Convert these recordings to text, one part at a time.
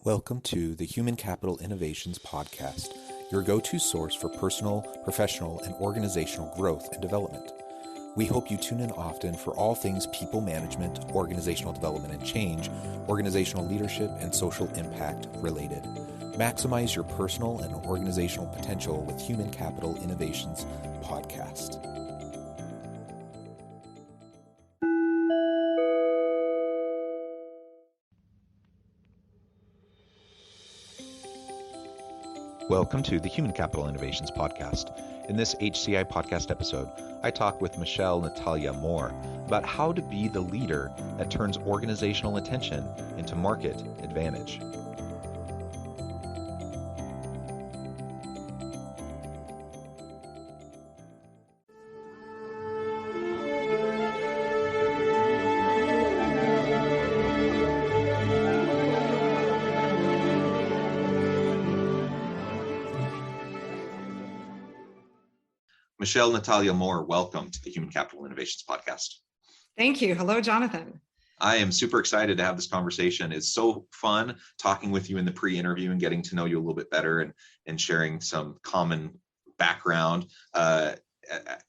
Welcome to the Human Capital Innovations Podcast, your go-to source for personal, professional, and organizational growth and development. We hope you tune in often for all things people management, organizational development and change, organizational leadership, and social impact related. Maximize your personal and organizational potential with Human Capital Innovations Podcast. Welcome to the Human Capital Innovations Podcast. In this HCI podcast episode, I talk with Michelle Natalia Moore about how to be the leader that turns organizational attention into market advantage. Michelle Natalia Moore, welcome to the Human Capital Innovations Podcast. Thank you. Hello, Jonathan. I am super excited to have this conversation. It's so fun talking with you in the pre-interview and getting to know you a little bit better and sharing some common background.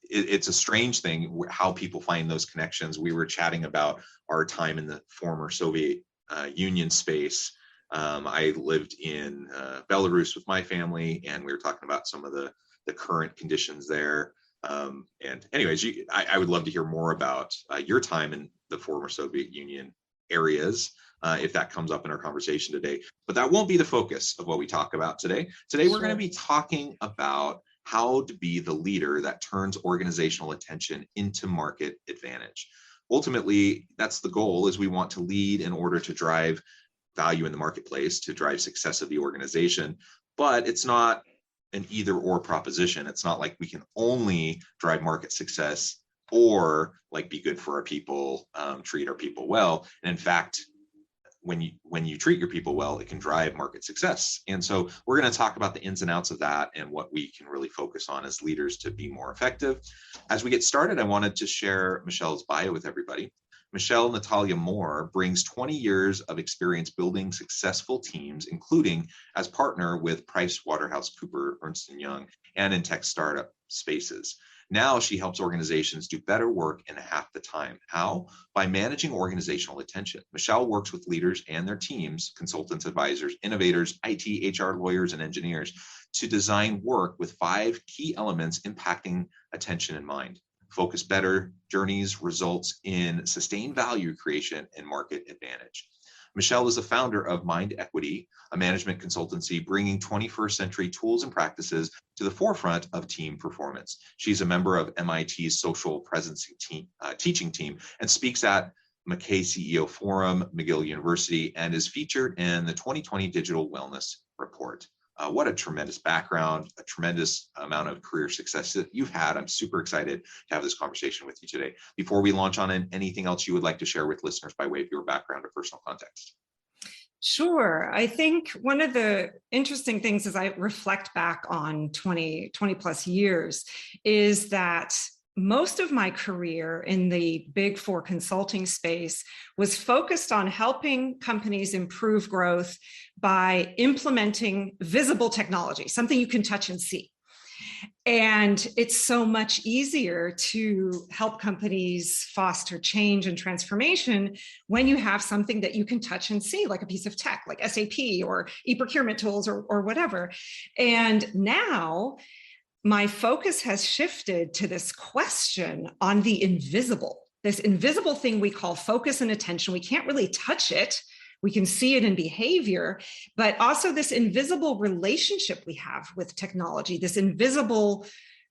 It's a strange thing how people find those connections. We were chatting about our time in the former Soviet Union space. I lived in Belarus with my family, and we were talking about some of the current conditions there. And anyways, I would love to hear more about your time in the former Soviet Union areas, if that comes up in our conversation today. But that won't be the focus of what we talk about today. Today, we're going to be talking about how to be the leader that turns organizational attention into market advantage. Ultimately, that's the goal, is we want to lead in order to drive value in the marketplace, to drive success of the organization. But it's not an either or proposition. It's not like we can only drive market success or like be good for our people, treat our people well. And in fact, when you treat your people well, it can drive market success. And so we're going to talk about the ins and outs of that and what we can really focus on as leaders to be more effective. As we get started, I wanted to share Michelle's bio with everybody. Michelle Natalia Moore brings 20 years of experience building successful teams, including as partner with PricewaterhouseCoopers, Ernst & Young, and in tech startup spaces. Now she helps organizations do better work in half the time. How? By managing organizational attention. Michelle works with leaders and their teams, consultants, advisors, innovators, IT, HR, lawyers, and engineers to design work with 5 key elements impacting attention in mind. Focus better journeys, results in sustained value creation and market advantage. Michelle is the founder of Mind Equity, a management consultancy bringing 21st century tools and practices to the forefront of team performance. She's a member of MIT's social presence teaching team and speaks at McKay CEO Forum, McGill University, and is featured in the 2020 Digital Wellness Report. What a tremendous background, a tremendous amount of career success that you've had. I'm super excited to have this conversation with you today. Before we launch on anything else you would like to share with listeners by way of your background or personal context? Sure. I think one of the interesting things as I reflect back on 20 plus years is that most of my career in the Big Four consulting space was focused on helping companies improve growth by implementing visible technology, something you can touch and see. And it's so much easier to help companies foster change and transformation when you have something that you can touch and see, like a piece of tech, like SAP or e-procurement tools or whatever. And now my focus has shifted to this question on the invisible, this invisible thing we call focus and attention. We can't really touch it. We can see it in behavior, but also this invisible relationship we have with technology, this invisible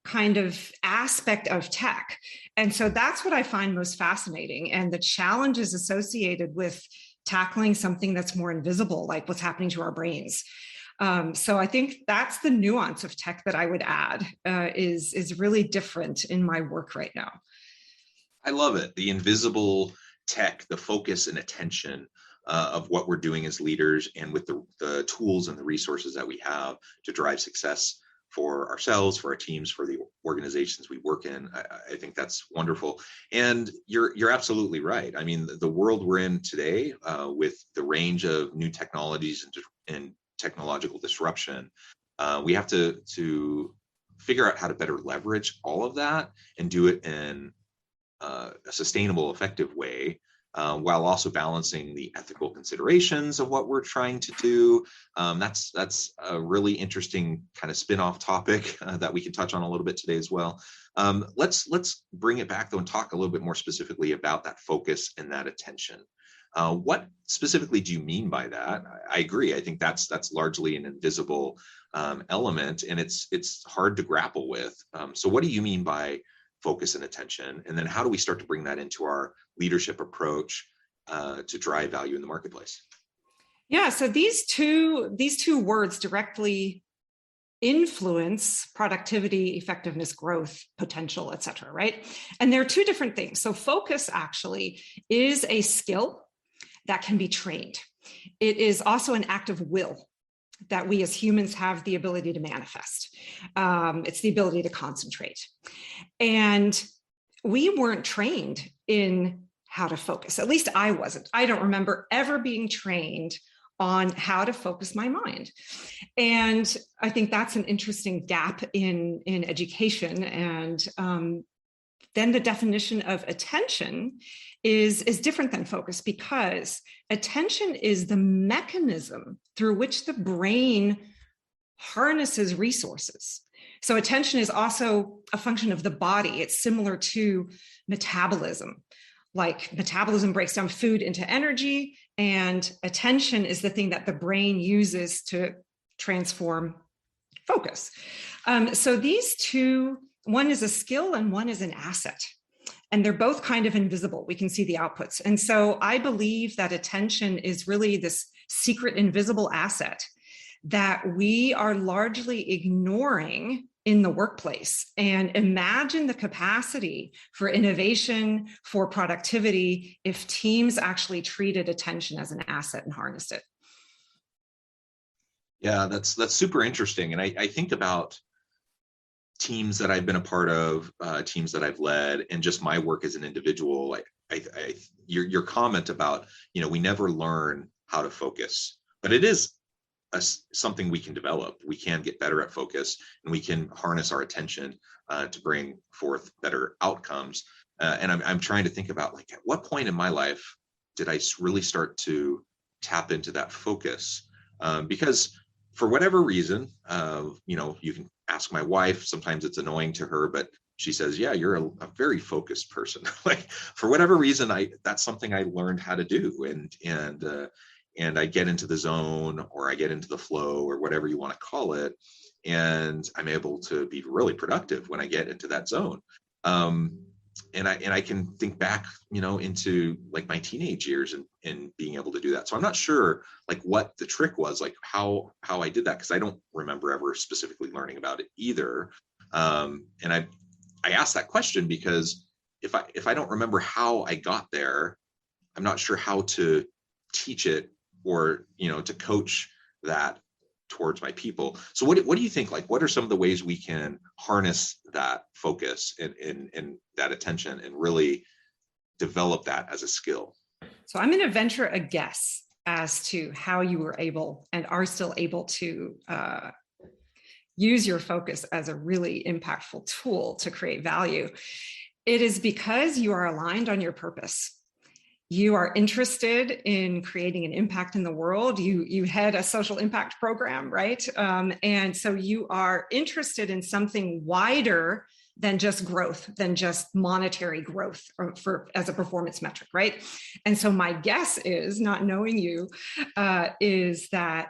kind of aspect of tech. And so that's what I find most fascinating, and the challenges associated with tackling something that's more invisible, like what's happening to our brains. So I think that's the nuance of tech that I would add is really different in my work right now. I love it. The invisible tech, the focus and attention of what we're doing as leaders and with the tools and the resources that we have to drive success for ourselves, for our teams, for the organizations we work in. I think that's wonderful. And you're absolutely right. I mean, the world we're in today, with the range of new technologies and technological disruption, we have to figure out how to better leverage all of that and do it in a sustainable, effective way, while also balancing the ethical considerations of what we're trying to do. That's a really interesting kind of spin-off topic that we can touch on a little bit today as well. Let's bring it back though and talk a little bit more specifically about that focus and that attention. What specifically do you mean by that? I agree. I think that's largely an invisible element, and it's hard to grapple with. So what do you mean by focus and attention? And then how do we start to bring that into our leadership approach to drive value in the marketplace? Yeah, so these two words directly influence productivity, effectiveness, growth, potential, et cetera, right? And they're two different things. So focus actually is a skill that can be trained. It is also an act of will that we as humans have the ability to manifest. It's the ability to concentrate. And we weren't trained in how to focus. At least I wasn't. I don't remember ever being trained on how to focus my mind. And I think that's an interesting gap in education. And then the definition of attention is different than focus, because attention is the mechanism through which the brain harnesses resources. So attention is also a function of the body. It's similar to metabolism. Like metabolism breaks down food into energy, and attention is the thing that the brain uses to transform focus. So these two, one is a skill and one is an asset. And they're both kind of invisible. We can see the outputs. And so I believe that attention is really this secret, invisible asset that we are largely ignoring in the workplace. And imagine the capacity for innovation, for productivity, if teams actually treated attention as an asset and harnessed it. Yeah, that's super interesting. And I think about teams that I've been a part of, teams that I've led, and just my work as an individual. Like your comment about, we never learn how to focus, but it is something we can develop. We can get better at focus, and we can harness our attention to bring forth better outcomes. And I'm trying to think about, like, at what point in my life did I really start to tap into that focus? Because for whatever reason, you can ask my wife. Sometimes it's annoying to her, but she says, yeah, you're a very focused person. Like, for whatever reason, that's something I learned how to do. And I get into the zone, or I get into the flow, or whatever you want to call it. And I'm able to be really productive when I get into that zone. And I can think back, into like my teenage years and being able to do that. So I'm not sure like what the trick was, like how I did that, because I don't remember ever specifically learning about it either. And I asked that question because if I don't remember how I got there, I'm not sure how to teach it, or to coach that towards my people. So what do you think? Like, what are some of the ways we can harness that focus and that attention and really develop that as a skill? So I'm going to venture a guess as to how you were able and are still able to use your focus as a really impactful tool to create value. It is because you are aligned on your purpose. You are interested in creating an impact in the world. You head a social impact program, right? And so you are interested in something wider than just growth, than just monetary growth as a performance metric, right? And so my guess is, not knowing you, is that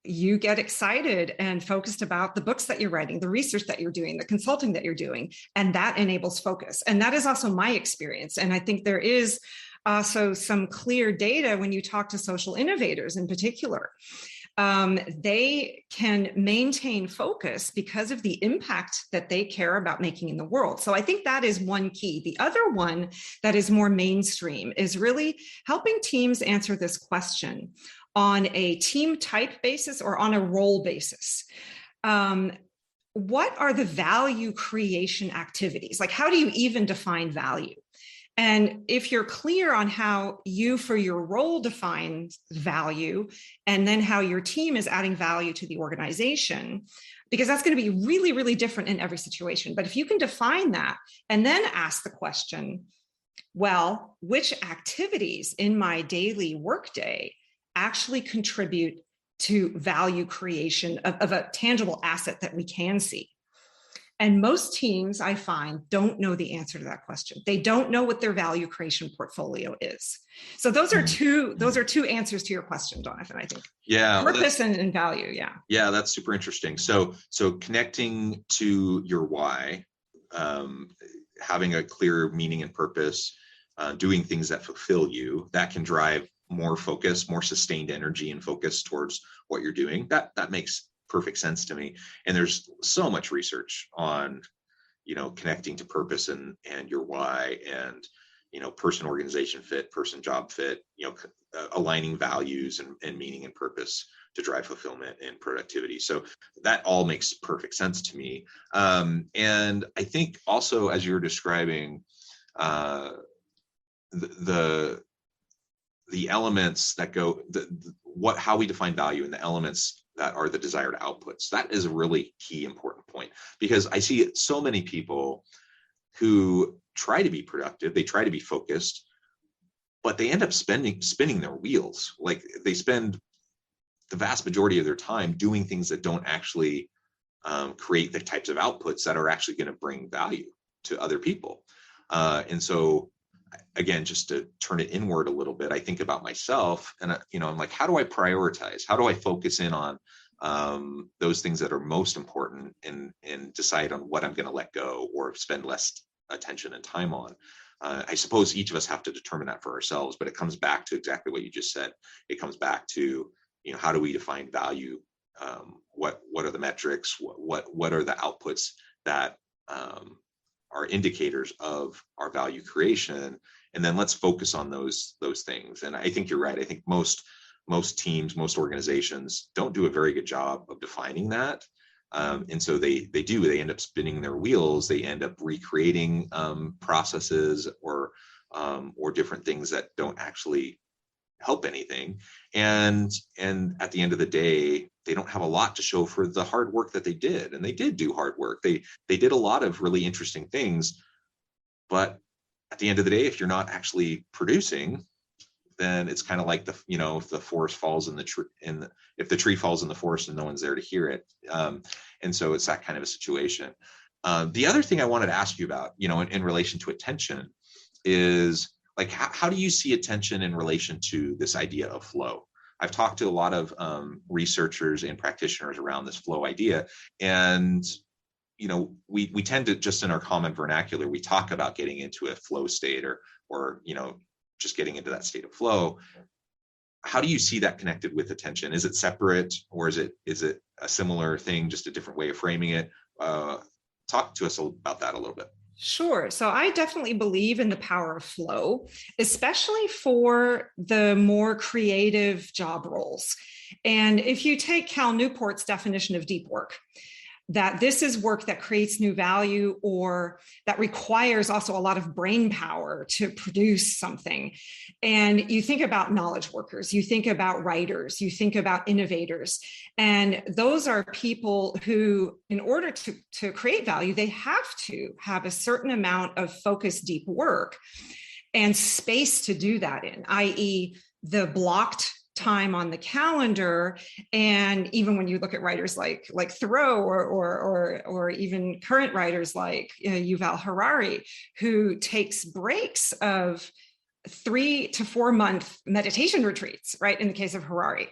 you get excited and focused about the books that you're writing, the research that you're doing, the consulting that you're doing, and that enables focus. And that is also my experience. And I think there is also some clear data when you talk to social innovators in particular. They can maintain focus because of the impact that they care about making in the world. So I think that is one key. The other one that is more mainstream is really helping teams answer this question on a team type basis or on a role basis. what are the value creation activities? Like, how do you even define value? And if you're clear on how you, for your role, define value, and then how your team is adding value to the organization, because that's going to be really, really different in every situation. But if you can define that and then ask the question, well, which activities in my daily workday actually contribute to value creation of a tangible asset that we can see? And most teams, I find, don't know the answer to that question. They don't know what their value creation portfolio is. So those are two answers to your question, Jonathan, I think. Yeah. Purpose and value. Yeah. Yeah, that's super interesting. So connecting to your why, having a clear meaning and purpose, doing things that fulfill you, that can drive more focus, more sustained energy and focus towards what you're doing. That makes perfect sense to me. And there's so much research on, connecting to purpose and your why, and, person organization fit, person job fit, aligning values and meaning and purpose to drive fulfillment and productivity. So that all makes perfect sense to me. And I think also, as you're describing, the elements that go, how we define value and the elements that are the desired outputs. That is a really key important point, because I see so many people who try to be productive, they try to be focused, but they end up spinning their wheels. Like, they spend the vast majority of their time doing things that don't actually create the types of outputs that are actually going to bring value to other people. And so, again, just to turn it inward a little bit, I think about myself, and I'm like, how do I prioritize? How do I focus in on those things that are most important, and decide on what I'm going to let go or spend less attention and time on? I suppose each of us have to determine that for ourselves, but it comes back to exactly what you just said. It comes back to, how do we define value? What are the metrics? What are the outputs that are indicators of our value creation? And then let's focus on those things. And I think you're right. I think most teams, most organizations don't do a very good job of defining that. And so they end up spinning their wheels. They end up recreating processes or different things that don't actually help anything. And at the end of the day, they don't have a lot to show for the hard work that they did. And they did do hard work. They did a lot of really interesting things, but at the end of the day, if you're not actually producing, then it's kind of like if the forest falls in the tree, if the tree falls in the forest and no one's there to hear it. And so it's that kind of a situation. The other thing I wanted to ask you about, in relation to attention, is like, how do you see attention in relation to this idea of flow? I've talked to a lot of researchers and practitioners around this flow idea, and we tend to, just in our common vernacular, we talk about getting into a flow state or just getting into that state of flow. How do you see that connected with attention? Is it separate, or is it a similar thing, just a different way of framing it? Talk to us about that a little bit. Sure. So I definitely believe in the power of flow, especially for the more creative job roles. And if you take Cal Newport's definition of deep work, that this is work that creates new value, or that requires also a lot of brain power to produce something. And you think about knowledge workers, you think about writers, you think about innovators. And those are people who, in order to create value, they have to have a certain amount of focused, deep work and space to do that in, i.e., the blocked time on the calendar. And even when you look at writers like Thoreau or even current writers like Yuval Harari, who takes breaks of 3 to 4 month meditation retreats, right? In the case of Harari,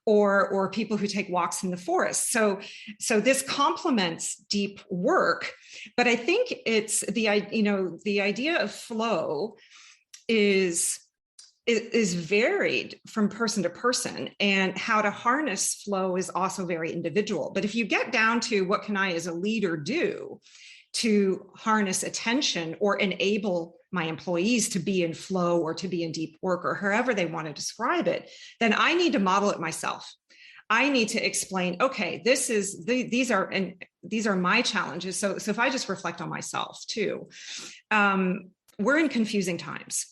or people who take walks in the forest. So this complements deep work, but I think it's the idea of flow is varied from person to person, and how to harness flow is also very individual. But if you get down to what can I as a leader do to harness attention or enable my employees to be in flow or to be in deep work, or however they want to describe it, then I need to model it myself. I need to explain, okay, these are my challenges. So if I just reflect on myself too, we're in confusing times.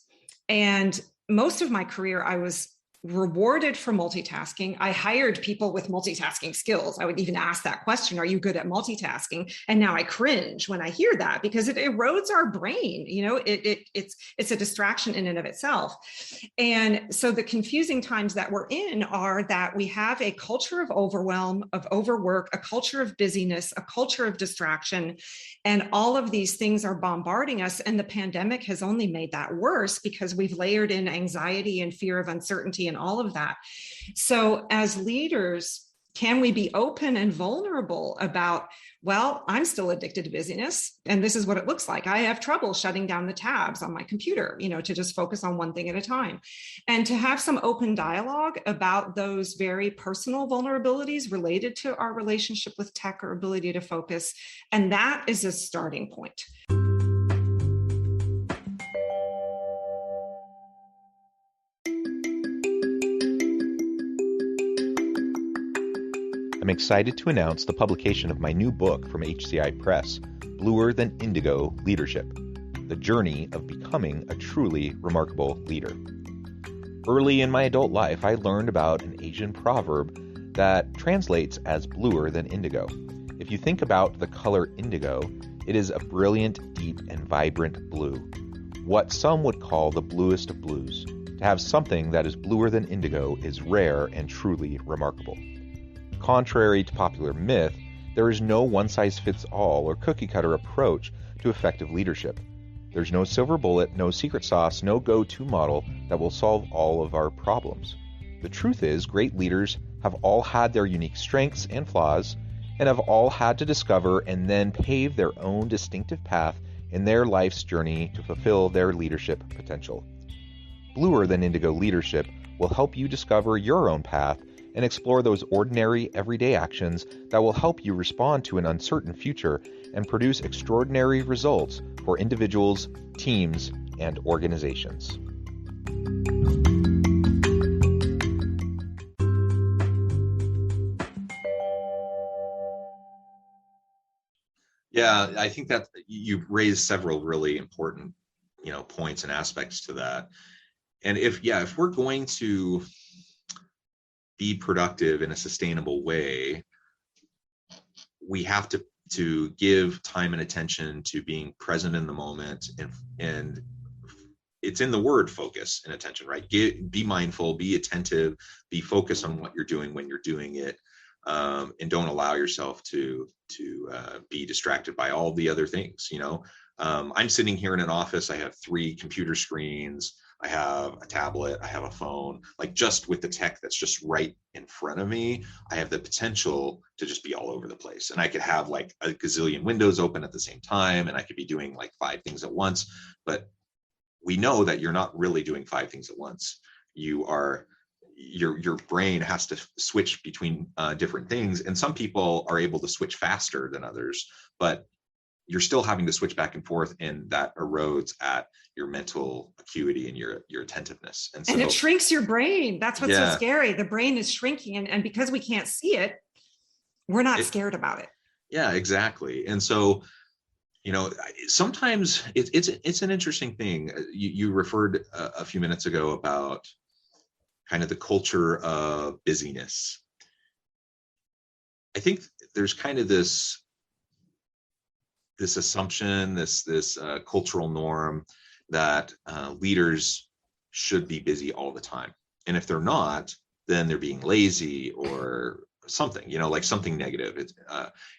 And most of my career, I was rewarded for multitasking. I hired people with multitasking skills. I would even ask that question, are you good at multitasking? And now I cringe when I hear that, because it erodes our brain. It's a distraction in and of itself. And so the confusing times that we're in are that we have a culture of overwhelm, of overwork, a culture of busyness, a culture of distraction, and all of these things are bombarding us. And the pandemic has only made that worse, because we've layered in anxiety and fear of uncertainty and all of that. So as leaders, can we be open and vulnerable about, well, I'm still addicted to busyness, and this is what it looks like. I have trouble shutting down the tabs on my computer, to just focus on one thing at a time. And to have some open dialogue about those very personal vulnerabilities related to our relationship with tech or ability to focus. And that is a starting point. I'm excited to announce the publication of my new book from HCI Press, Bluer Than Indigo Leadership: The Journey of Becoming a Truly Remarkable Leader. Early in my adult life, I learned about an Asian proverb that translates as bluer than indigo. If you think about the color indigo, it is a brilliant, deep, and vibrant blue, what some would call the bluest of blues. To have something that is bluer than indigo is rare and truly remarkable. Contrary to popular myth, there is no one-size-fits-all or cookie-cutter approach to effective leadership. There's no silver bullet, no secret sauce, no go-to model that will solve all of our problems. The truth is, great leaders have all had their unique strengths and flaws, and have all had to discover and then pave their own distinctive path in their life's journey to fulfill their leadership potential. Bluer Than Indigo Leadership will help you discover your own path and explore those ordinary, everyday actions that will help you respond to an uncertain future and produce extraordinary results for individuals, teams, and organizations. Yeah, I think that you've raised several really important, points and aspects to that. And if we're going to be productive in a sustainable way, we have to give time and attention to being present in the moment, and it's in the word focus and attention, right? Be mindful, be attentive, be focused on what you're doing when you're doing it, and don't allow yourself to be distracted by all the other things. I'm sitting here in an office. I have 3 computer screens. I have a tablet, I have a phone, like just with the tech that's just right in front of me, I have the potential to just be all over the place. And I could have like a gazillion windows open at the same time, and I could be doing like 5 things at once. But we know that you're not really doing 5 things at once. Your brain has to switch between different things. And some people are able to switch faster than others, but you're still having to switch back and forth, and that erodes at your mental acuity and your attentiveness. And it shrinks your brain. That's what's so scary. The brain is shrinking, and because we can't see it, we're not scared about it. Yeah, exactly. And so, sometimes it's an interesting thing. You referred a few minutes ago about kind of the culture of busyness. I think there's kind of this assumption, this cultural norm that leaders should be busy all the time. And if they're not, then they're being lazy or something, like something negative.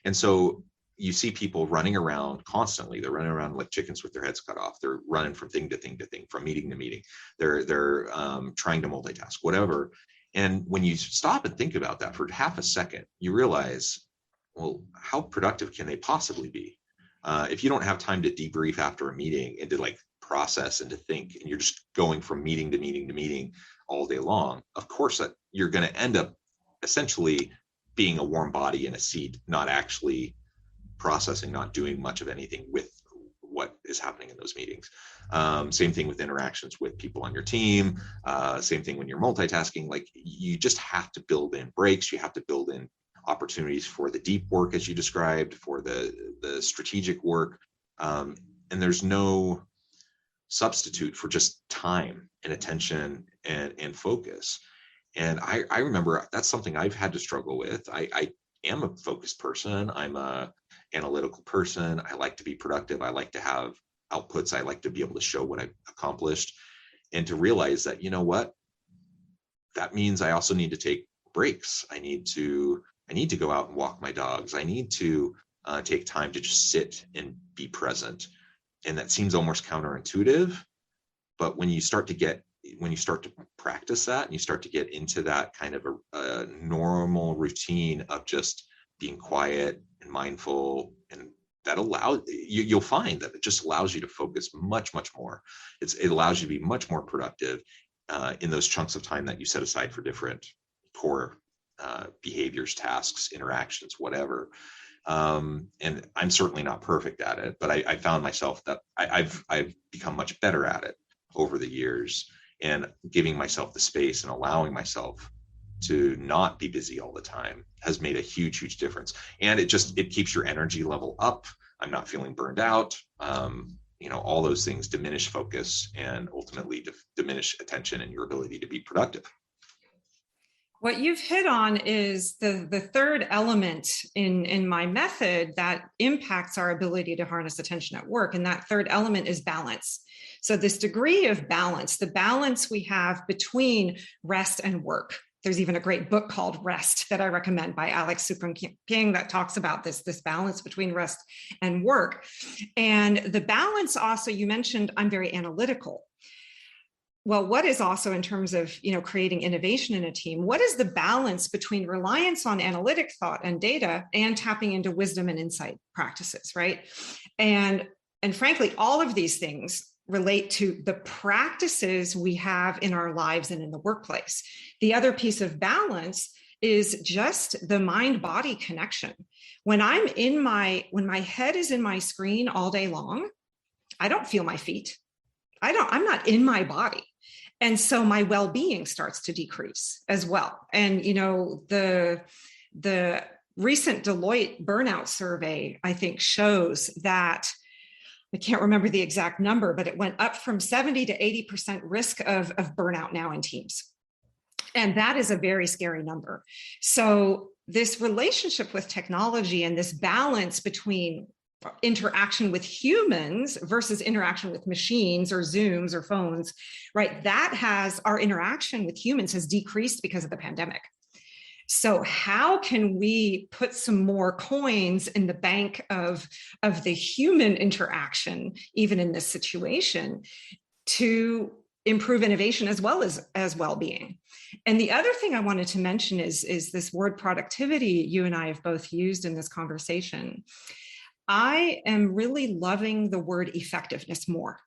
And so you see people running around constantly. They're running around like chickens with their heads cut off. They're running from thing to thing to thing, from meeting to meeting. They're trying to multitask, whatever. And when you stop and think about that for half a second, you realize, well, how productive can they possibly be? If you don't have time to debrief after a meeting and to like process and to think, and you're just going from meeting to meeting to meeting all day long, of course that you're going to end up essentially being a warm body in a seat, not actually processing, not doing much of anything with what is happening in those meetings. Same thing with interactions with people on your team. Same thing when you're multitasking. Like, you just have to build in breaks. You have to build in opportunities for the deep work, as you described, for the strategic work. And there's no substitute for just time and attention and focus. And I remember that's something I've had to struggle with. I am a focused person. I'm a analytical person. I like to be productive. I like to have outputs. I like to be able to show what I've accomplished, and to realize that, you know what, that means I also need to take breaks. I need to go out and walk my dogs. I need to take time to just sit and be present. And that seems almost counterintuitive, but when you start to practice that, and you start to get into that kind of a normal routine of just being quiet and mindful, and that you'll find that it just allows you to focus much more. It allows you to be much more productive in those chunks of time that you set aside for different core behaviors, tasks, interactions, whatever. And I'm certainly not perfect at it, but I found myself that I've become much better at it over the years, and giving myself the space and allowing myself to not be busy all the time has made a huge difference. And it keeps your energy level up. I'm not feeling burned out. All those things diminish focus and ultimately diminish attention and your ability to be productive. What you've hit on is the third element in my method that impacts our ability to harness attention at work. And that third element is balance. So this degree of balance, the balance we have between rest and work. There's even a great book called Rest that I recommend by Alex Supran-King that talks about this balance between rest and work. And the balance also, you mentioned, I'm very analytical. Well, what is also, in terms of creating innovation in a team, what is the balance between reliance on analytic thought and data and tapping into wisdom and insight practices, right? And frankly, all of these things relate to the practices we have in our lives and in the workplace. The other piece of balance is just the mind-body connection. When my head is in my screen all day long, I don't feel my feet. I'm not in my body. And so my well-being starts to decrease as well. And, the recent Deloitte burnout survey, I think, shows that, I can't remember the exact number, but it went up from 70 to 80% risk of burnout now in teams. And that is a very scary number. So this relationship with technology and this balance between interaction with humans versus interaction with machines or Zooms or phones, right? Our interaction with humans has decreased because of the pandemic. So how can we put some more coins in the bank of the human interaction, even in this situation, to improve innovation as well as well-being? And the other thing I wanted to mention is this word productivity you and I have both used in this conversation. I am really loving the word effectiveness more,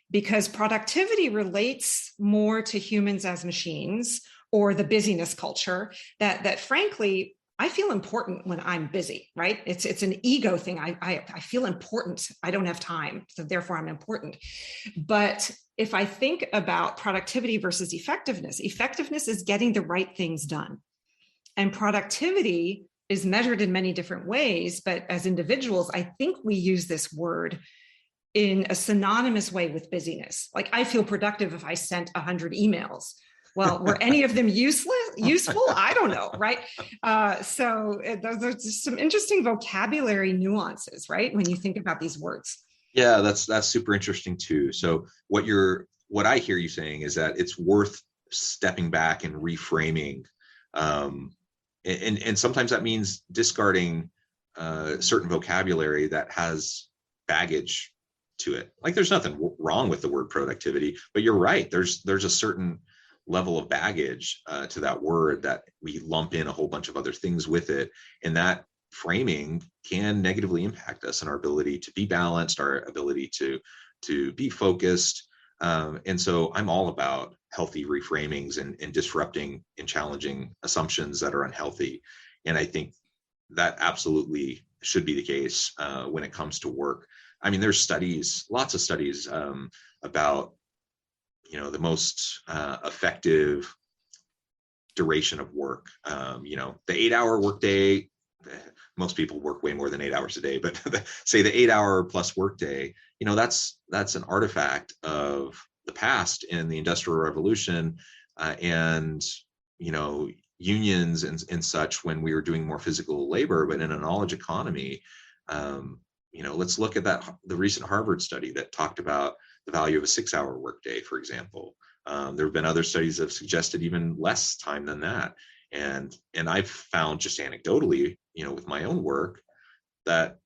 because productivity relates more to humans as machines, or the busyness culture that frankly, I feel important when I'm busy, right? It's an ego thing. I feel important. I don't have time, so therefore I'm important. But if I think about productivity versus effectiveness is getting the right things done. And productivity is measured in many different ways, but as individuals, I think we use this word in a synonymous way with busyness. Like, I feel productive if I sent 100 emails. Well, were any of them useful? I don't know, right? So those are just some interesting vocabulary nuances, right? When you think about these words. Yeah, that's super interesting too. So what I hear you saying is that it's worth stepping back and reframing. And sometimes that means discarding certain vocabulary that has baggage to it. Like, there's nothing wrong with the word productivity, but you're right. There's a certain level of baggage to that word that we lump in a whole bunch of other things with it. And that framing can negatively impact us and our ability to be balanced, our ability to be focused. And so I'm all about healthy reframings and disrupting and challenging assumptions that are unhealthy. And I think that absolutely should be the case when it comes to work. I mean, there's studies, lots of studies about, the most effective duration of work. The 8-hour workday, most people work way more than 8 hours a day, but say the 8-hour plus workday, that's an artifact of the past in the Industrial Revolution, and unions and such, when we were doing more physical labor. But in a knowledge economy, let's look at the recent Harvard study that talked about the value of a 6-hour workday, for example. There have been other studies that have suggested even less time than that. And I've found, just anecdotally, with my own work, that,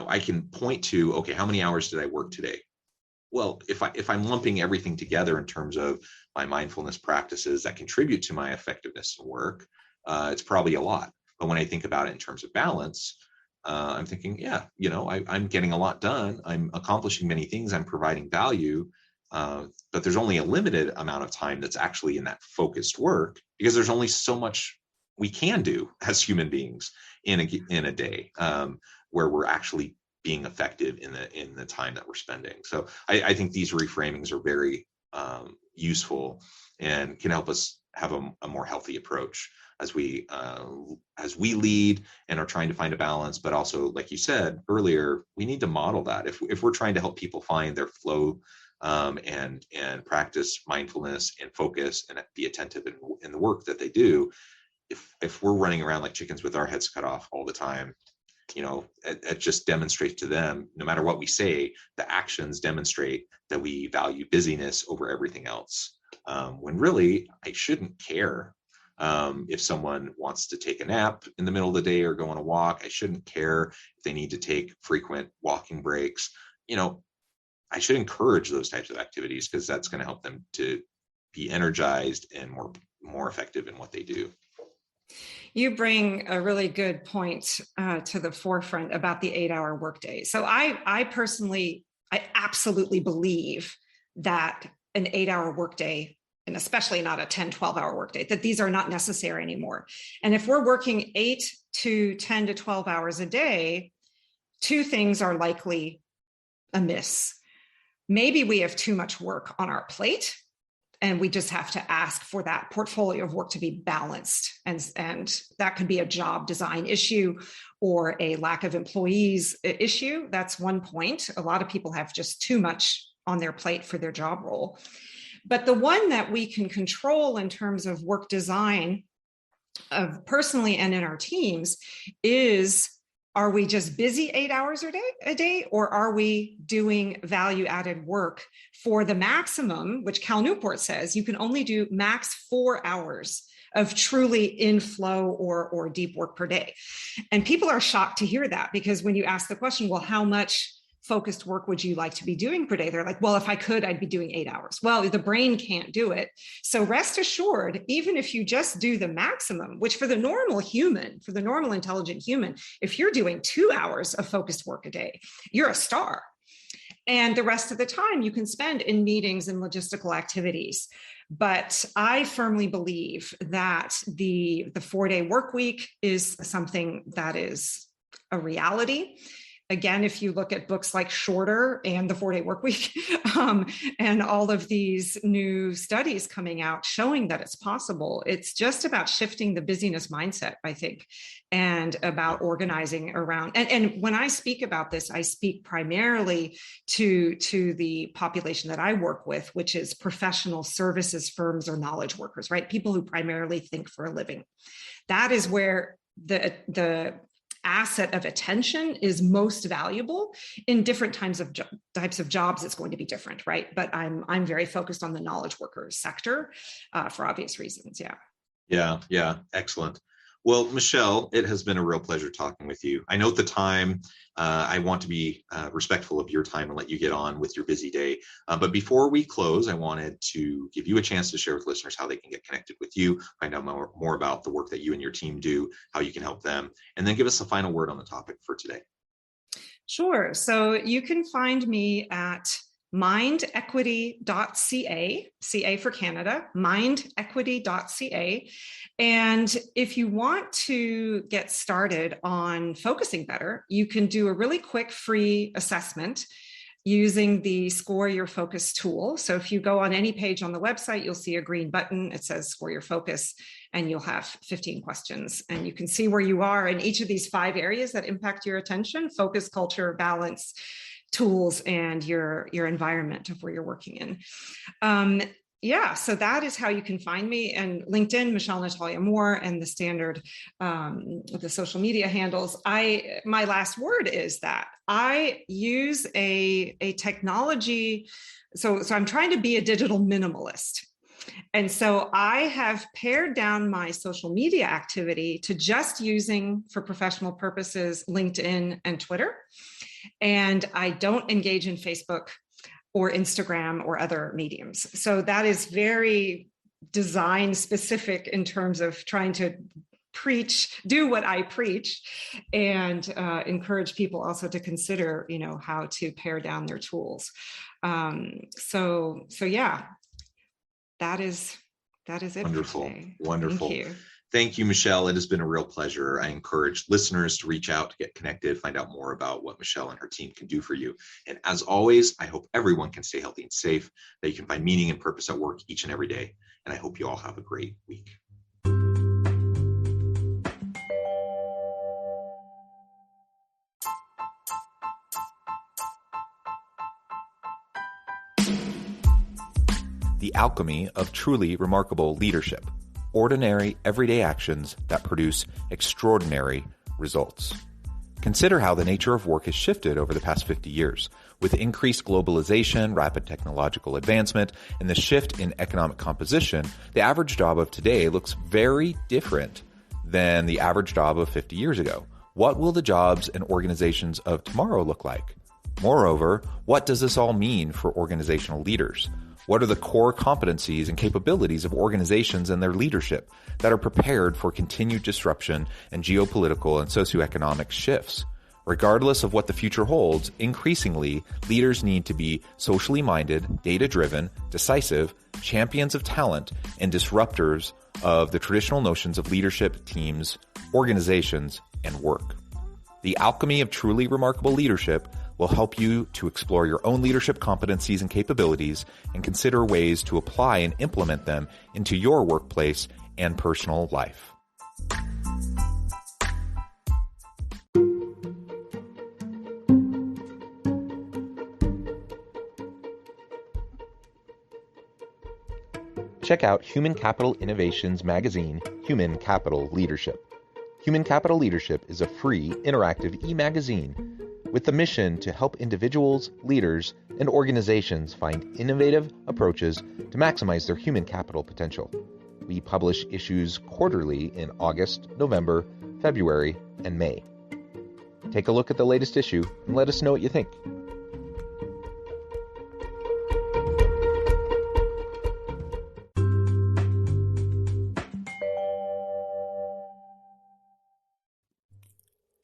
I can point to, okay, how many hours did I work today? Well, if I'm lumping everything together in terms of my mindfulness practices that contribute to my effectiveness in work, it's probably a lot. But when I think about it in terms of balance, I'm thinking, yeah, I'm getting a lot done. I'm accomplishing many things. I'm providing value. But there's only a limited amount of time that's actually in that focused work, because there's only so much we can do as human beings in a day, where we're actually being effective in the time that we're spending. So I think these reframings are very useful and can help us have a more healthy approach as we lead and are trying to find a balance. But also, like you said earlier, we need to model that. If we're trying to help people find their flow, and practice mindfulness and focus and be attentive in the work that they do, if we're running around like chickens with our heads cut off all the time, it just demonstrates to them, no matter what we say, the actions demonstrate that we value busyness over everything else. When really, I shouldn't care if someone wants to take a nap in the middle of the day or go on a walk. I shouldn't care if they need to take frequent walking breaks. I should encourage those types of activities, because that's going to help them to be energized and more effective in what they do. You bring a really good point to the forefront about the 8-hour workday. So I personally, I absolutely believe that an 8-hour workday, and especially not a 10, 12-hour workday, that these are not necessary anymore. And if we're working 8 to 10 to 12 hours a day, two things are likely amiss. Maybe we have too much work on our plate, and we just have to ask for that portfolio of work to be balanced. And that could be a job design issue or a lack of employees issue. That's one point. A lot of people have just too much on their plate for their job role. But the one that we can control in terms of work design, of personally and in our teams, is, are we just busy 8 hours a day, or are we doing value-added work for the maximum, which Cal Newport says you can only do max 4 hours of truly in flow or deep work per day. And people are shocked to hear that, because when you ask the question, well, how much focused work would you like to be doing per day? They're like, well, if I could, I'd be doing 8 hours. Well, the brain can't do it. So rest assured, even if you just do the maximum, which for the normal human, for the normal intelligent human, if you're doing 2 hours of focused work a day, you're a star. And the rest of the time you can spend in meetings and logistical activities. But I firmly believe that the 4-day work week is something that is a reality. Again, if you look at books like Shorter and the 4-day work week, and all of these new studies coming out showing that it's possible, it's just about shifting the busyness mindset, I think, and about organizing around. And when I speak about this, I speak primarily to the population that I work with, which is professional services firms or knowledge workers, right? People who primarily think for a living. That is where the asset of attention is most valuable. In different types of jobs, it's going to be different, right? But I'm very focused on the knowledge workers sector for obvious reasons. Yeah, excellent. Well, Michelle, it has been a real pleasure talking with you. I note the time. I want to be respectful of your time and let you get on with your busy day. But before we close, I wanted to give you a chance to share with listeners how they can get connected with you, find out more about the work that you and your team do, how you can help them, and then give us a final word on the topic for today. Sure. So you can find me at mindequity.ca, CA for Canada, mindequity.ca. And if you want to get started on focusing better, you can do a really quick free assessment using the Score Your Focus tool. So if you go on any page on the website, you'll see a green button. It says Score Your Focus, and you'll have 15 questions. And you can see where you are in each of these 5 areas that impact your attention: focus, culture, balance, tools, and your environment of where you're working in. So that is how you can find me. And LinkedIn, Michelle Natalia Moore, and the standard, the social media handles. My last word is that I use a technology. So I'm trying to be a digital minimalist. And so I have pared down my social media activity to just using, for professional purposes, LinkedIn and Twitter. And I don't engage in Facebook or Instagram or other mediums. So that is very design specific in terms of trying to do what I preach, and encourage people also to consider, how to pare down their tools. So yeah, that is it. Wonderful. For today. Wonderful. Thank you. Thank you, Michelle. It has been a real pleasure. I encourage listeners to reach out, to get connected, find out more about what Michelle and her team can do for you. And as always, I hope everyone can stay healthy and safe, that you can find meaning and purpose at work each and every day. And I hope you all have a great week. The alchemy of truly remarkable leadership. Ordinary, everyday actions that produce extraordinary results. Consider how the nature of work has shifted over the past 50 years. With increased globalization, rapid technological advancement, and the shift in economic composition, the average job of today looks very different than the average job of 50 years ago. What will the jobs and organizations of tomorrow look like? Moreover, what does this all mean for organizational leaders? What are the core competencies and capabilities of organizations and their leadership that are prepared for continued disruption and geopolitical and socioeconomic shifts? Regardless of what the future holds, increasingly, leaders need to be socially minded, data-driven, decisive, champions of talent, and disruptors of the traditional notions of leadership, teams, organizations, and work. The alchemy of truly remarkable leadership will help you to explore your own leadership competencies and capabilities and consider ways to apply and implement them into your workplace and personal life. Check out Human Capital Innovations magazine, Human Capital Leadership. Human Capital Leadership is a free, interactive e-magazine with the mission to help individuals, leaders, and organizations find innovative approaches to maximize their human capital potential. We publish issues quarterly in August, November, February, and May. Take a look at the latest issue and let us know what you think.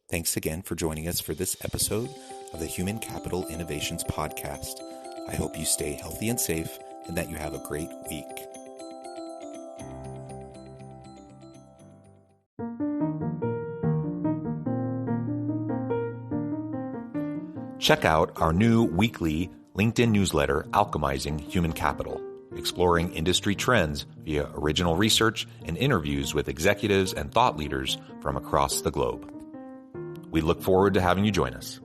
Thanks again for joining us for this episode of the Human Capital Innovations Podcast. I hope you stay healthy and safe and that you have a great week. Check out our new weekly LinkedIn newsletter, Alchemizing Human Capital, exploring industry trends via original research and interviews with executives and thought leaders from across the globe. We look forward to having you join us.